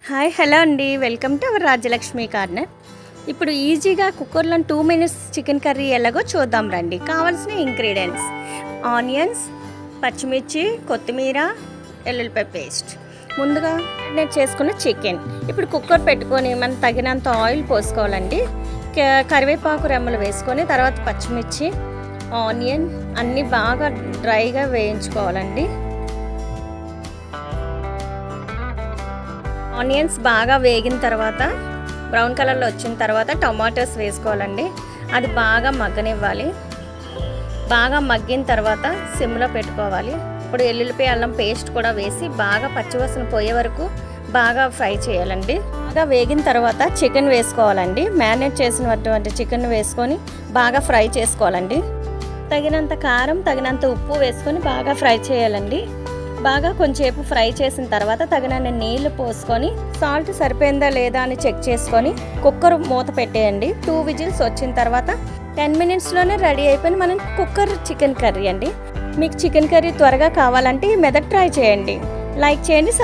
Hi hello అండి, welcome to our Rajyalakshmi corner. ఇప్పుడు ఈజీగా కుక్కర్లో 2 మినిట్స్ చికెన్ కర్రీ ఎలాగో చూద్దాం రండి. కావాల్సిన ఇంగ్రీడియంట్స్: ఆనియన్స్, పచ్చిమిర్చి, కొత్తిమీర, ఎల్లుల్లిపాయ పేస్ట్. ముందుగా నేను చేసుకున్న చికెన్. ఇప్పుడు కుక్కర్ పెట్టుకొని మనం తగినంత ఆయిల్ పోసుకోవాలండి. కరివేపాకు రెమ్మలు వేసుకొని తర్వాత పచ్చిమిర్చి, ఆనియన్ అన్నీ బాగా డ్రైగా వేయించుకోవాలండి. ఆనియన్స్ బాగా వేగిన తర్వాత బ్రౌన్ కలర్లో వచ్చిన తర్వాత టమాటోస్ వేసుకోవాలండి. అది బాగా మగ్గనివ్వాలి. బాగా మగ్గిన తర్వాత సిమ్లో పెట్టుకోవాలి. ఇప్పుడు ఎల్లుల్లిపాయ అల్లం పేస్ట్ కూడా వేసి బాగా పచ్చివాసన పోయే వరకు బాగా ఫ్రై చేయాలండి. బాగా వేగిన తర్వాత చికెన్ వేసుకోవాలండి. మ్యారినేట్ చేసినటువంటి చికెన్ వేసుకొని బాగా ఫ్రై చేసుకోవాలండి. తగినంత కారం, తగినంత ఉప్పు వేసుకొని బాగా ఫ్రై చేయాలండి. బాగా కొంచెంసేపు ఫ్రై చేసిన తర్వాత తగినన్ని నీళ్లు పోసుకొని సాల్ట్ సరిపోయిందా లేదా అని చెక్ చేసుకొని కుక్కర్ మూత పెట్టేయండి. 2 విజిల్స్ వచ్చిన తర్వాత 10 మినిట్స్లోనే రెడీ అయిపోయిన మనం కుక్కర్ చికెన్ కర్రీ అండి. మీకు చికెన్ కర్రీ త్వరగా కావాలంటే ఈ మెథడ్ ట్రై చేయండి. లైక్ చేయండి,